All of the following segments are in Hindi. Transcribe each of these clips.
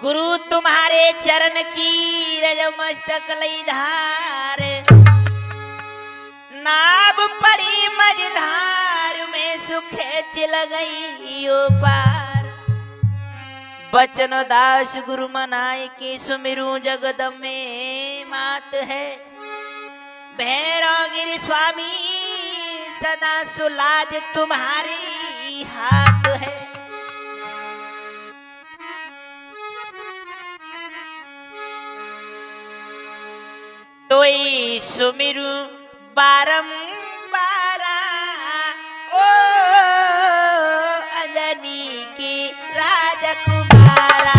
गुरु तुम्हारे चरण की रज मस्तक लई धार, नाब पड़ी मझधार में सुखे चिल गई ओ पार। बचन दास गुरु मनाए के सुमिरू जगदम्बे मात है। भैरव गिरि स्वामी सदा सुलाज तुम्हारी हाथ है। तोई सुमिरू बारंबार ओ अंजनी की राजकुमारा।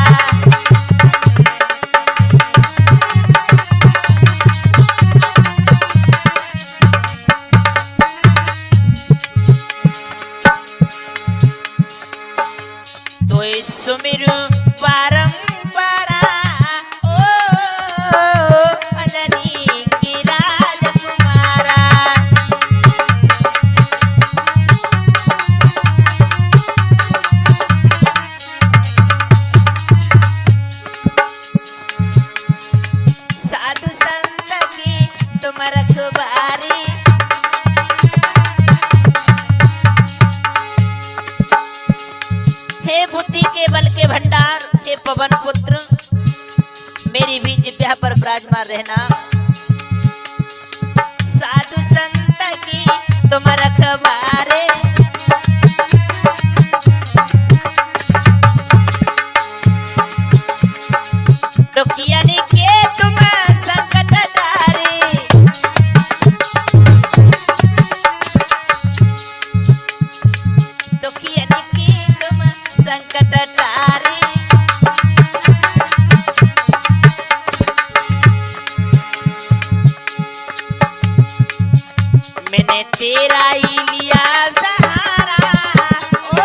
तोई सुमिरू बारंबार ओ अंजनी की राजकुमारा। साधु संत की तुम रखवारी, हे बुद्धि के बल के भंडार, हे पवन पुत्र मेरी भी जिब्या पर विराजमान रहना। साधु संत की तुम रखवारे, दुखियन के तुम संकट तारे। दुखियन की तुम संकट तारे। मैंने तेरा ही लिया सहारा ओ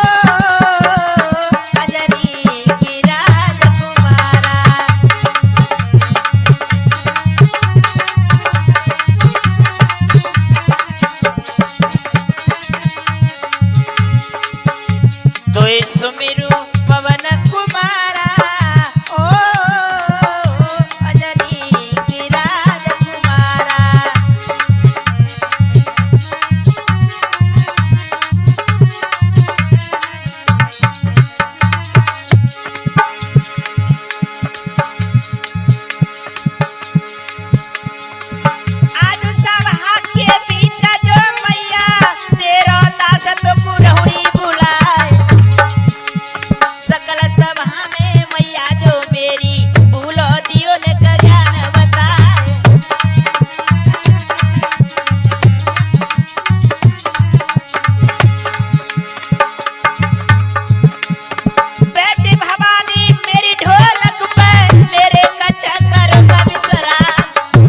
अंजनी की राजकुमारा। तोय सुमिरू पवन कुमारा ओ अंजनी की राजकुमारा। आज सभा के बीच जो मैया तेरा दास तो कुरहुरी बुलाए। सकल सभा में मैया जो मेरी भूलो दियो ने का ज्ञान बताए। बेटी भवानी मेरी ढोलक पे मेरे कचकर का विश्राम।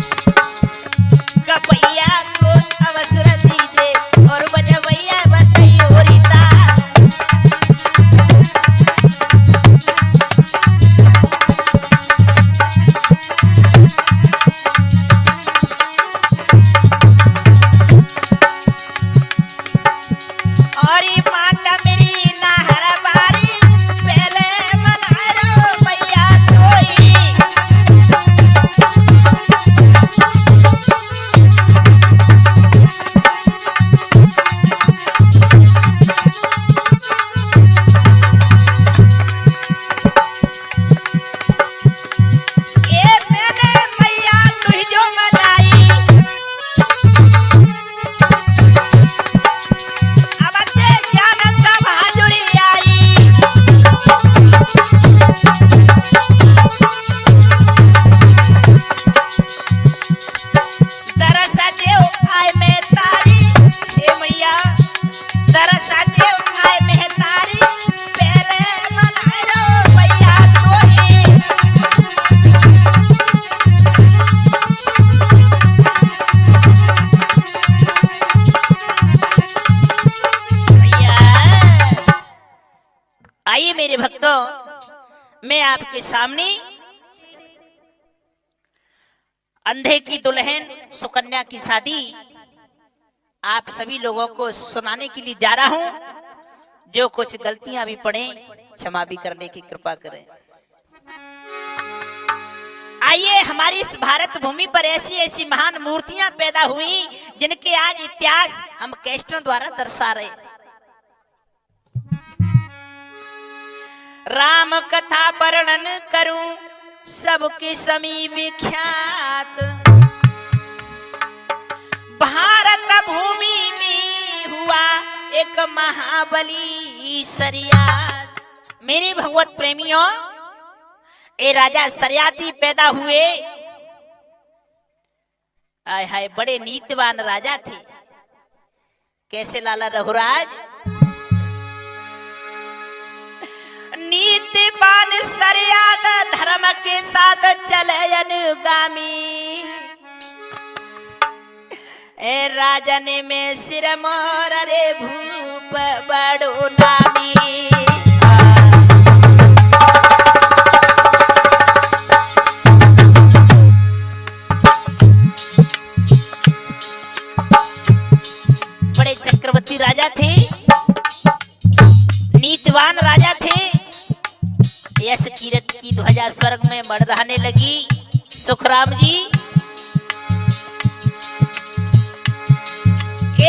कपैया को अवसर दीजिए और बजवैया बताइयो रीता। और ये माता मेरी नाहरा बारी पहले मनारो मैया तोई। ए मैंने मैया तुही जो मनाई, अब ते ज्ञान सभा जुड़ी आई। दरसा देव आए में तारी, ए मैया दरसा देव आए में तारी पहले मनारो मैया तोही। भैया आइए मेरे भक्तों, मैं आपके सामने अंधे की दुल्हन सुकन्या की शादी आप सभी लोगों को सुनाने के लिए जा रहा हूं। जो कुछ गलतियां भी पड़े क्षमा भी करने की कृपा करें। आइए हमारी इस भारत भूमि पर ऐसी ऐसी महान मूर्तियां पैदा हुई जिनके आज इतिहास हम कैस्टों द्वारा दर्शा रहे। राम कथा वर्णन करूं सबके समी विख्यात, भारत भूमि में हुआ एक महाबली सरियात। मेरे भगवत प्रेमियों, ए राजा सरियाती पैदा हुए। आय हाय, बड़े नीतिवान राजा थे। कैसे लाला रघुराज? नीतिवान सरियात, धर्म के साथ चले अनुगामी। ए राजन में सिर मोर रे भूप बड़ो नामी। बड़े चक्रवर्ती राजा थे, नीतिवान राजा थे। यश कीरत की ध्वजा स्वर्ग में बढ़ रहने लगी। सुखराम जी,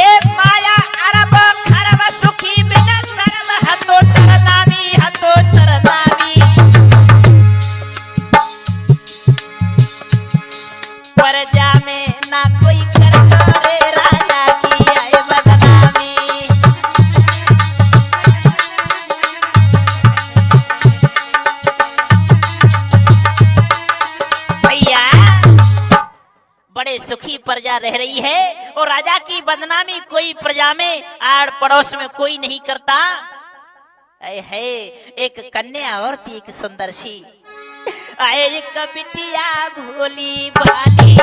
एक माया अरब खरब सुखी बिना सर्व हतो सरनामी, हतो सरनामी। प्रजा में ना कोई करता रे राजा की आए बदनामी। भैया, बड़े सुखी प्रजा रह रही है और राजा की बदनामी कोई प्रजा में आड़ पड़ोस में कोई नहीं करता। है एक कन्या और थी, एक सुंदर सी। आए एक बिटिया भोली भाली,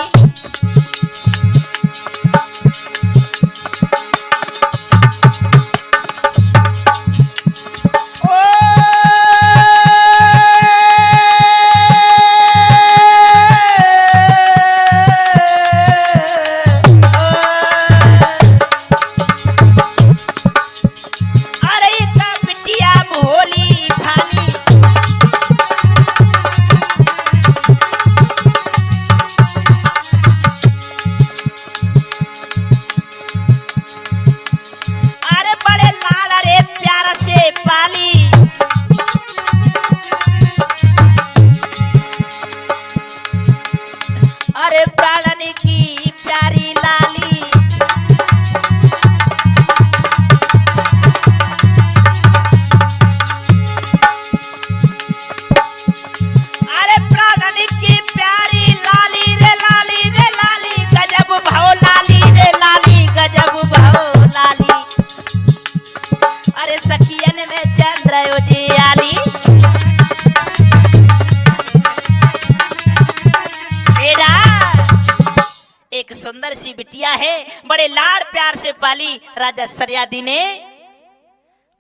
सुंदर सी बिटिया है, बड़े लाड़ प्यार से पाली राजा सरियादी ने।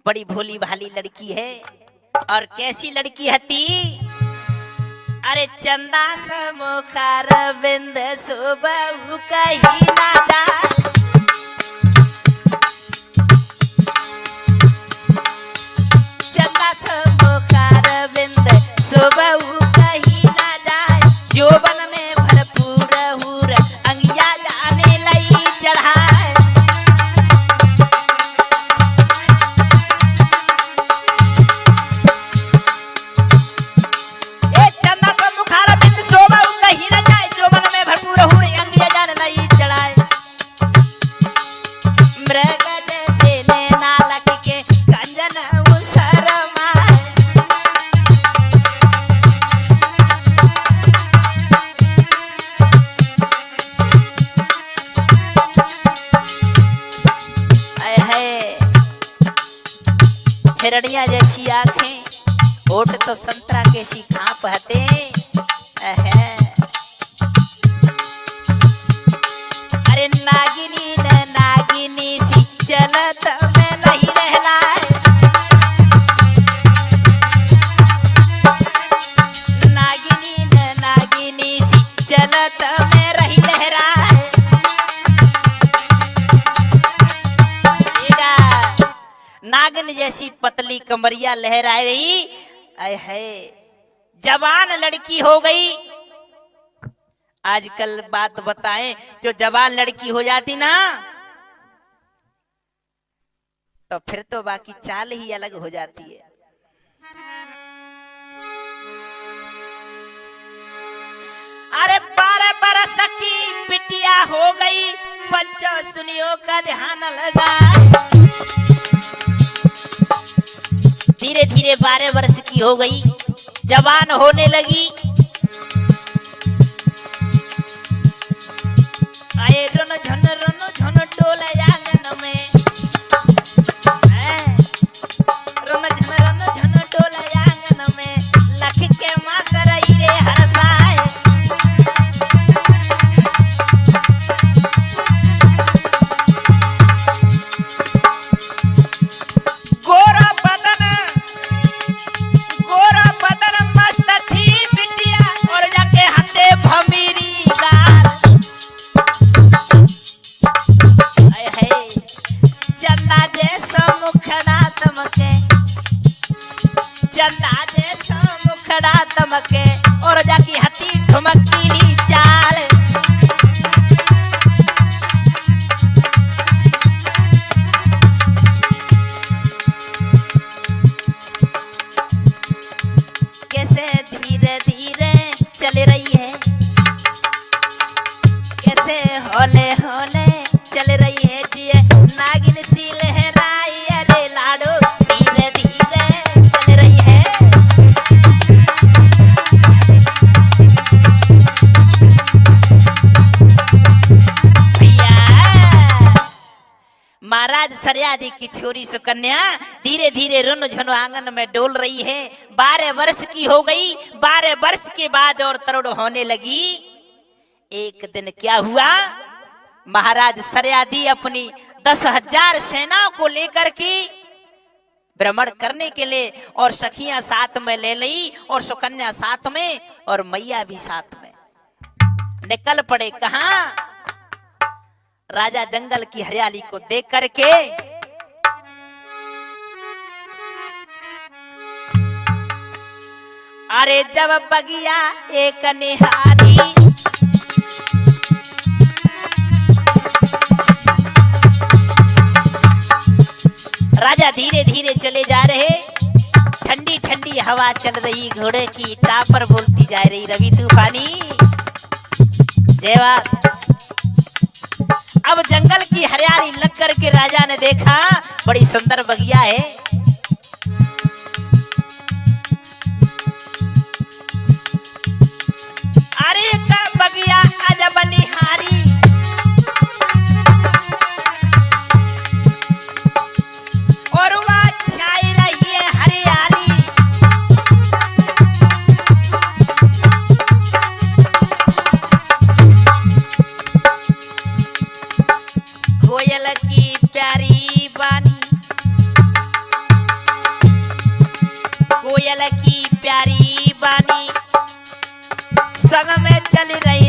बड़ी भोली भाली लड़की है। और कैसी लड़की हती? अरे चंदा समुखार बिंद सुबह कही ना जा, चंदा समुखार बिंद सुबह कही ना जाए, जोबन में भरपूर हूर अंगिया जाने लई चढ़ाए। ए चंदा समुखार बिंद सुबह कही ना जाए, जोबन में भरपूर हूर अंगिया जाने लई चढ़ाए। मृग जैसे नैना लग के कंजन उसरमाए, हिरनिया जैसी आंखें, होठ तो संतरा कैसी कांप हते। अरे नागिनी न नागिनी सी चलत में नहीं रहलाए, नागिनी न नागिनी सी चलत में रही लहराए। नागिन जैसी पतली कमरिया लहरा रही। है जवान लड़की हो गई। आजकल बात बताएं, जो जवान लड़की हो जाती ना तो फिर तो बाकी चाल ही अलग हो जाती है। अरे 12 बरस की बिटिया हो गई, पंचो सुनियो का ध्यान लगा। धीरे धीरे 12 वर्ष की हो गई, जवान होने लगी। आए रन झन डोले आंगन में, रन झन डोले आंगन में, लख के माता रही रे हरसाए। गोरा बदन मस्त थी बिटिया, और जाके हंसे भमीरी गाल। चंदा जैसा मुखड़ा तमके, चंदा जैसा मुखड़ा तमके, और जाकी हती ठुमकीली चाल। कैसे धीरे धीरे चल रही है, कैसे होले होले चल रही है जिए नागिन सी लहराई। अरे लाडो धीरे धीरे चल रही है। भैया महाराज सरियादी की छोरी सुकन्या धीरे धीरे रुन झुन आंगन में डोल रही है। 12 वर्ष की हो गई। 12 वर्ष के बाद और तरुण होने लगी। एक दिन क्या हुआ, महाराज सरियादी अपनी 10,000 सेनाओं को लेकर के भ्रमण करने के लिए, और सखियां साथ में ले ली, और सुकन्या साथ में, और मैया भी साथ में निकल पड़े। कहां? राजा जंगल की हरियाली को देख करके अरे जब बगिया एक निहारी, राजा धीरे धीरे चले जा रहे। ठंडी ठंडी हवा चल रही, घोड़े की टापर बोलती जा रही, रवि तूफानी जयवा। अब जंगल की हरियाली लग करके राजा ने देखा बड़ी सुंदर बगिया है। अरे का बगिया अजब निहारी, और वह छाई रही है हरियाली। कोयल की प्यारी बानी, कोयल की प्यारी बानी संग में चल रही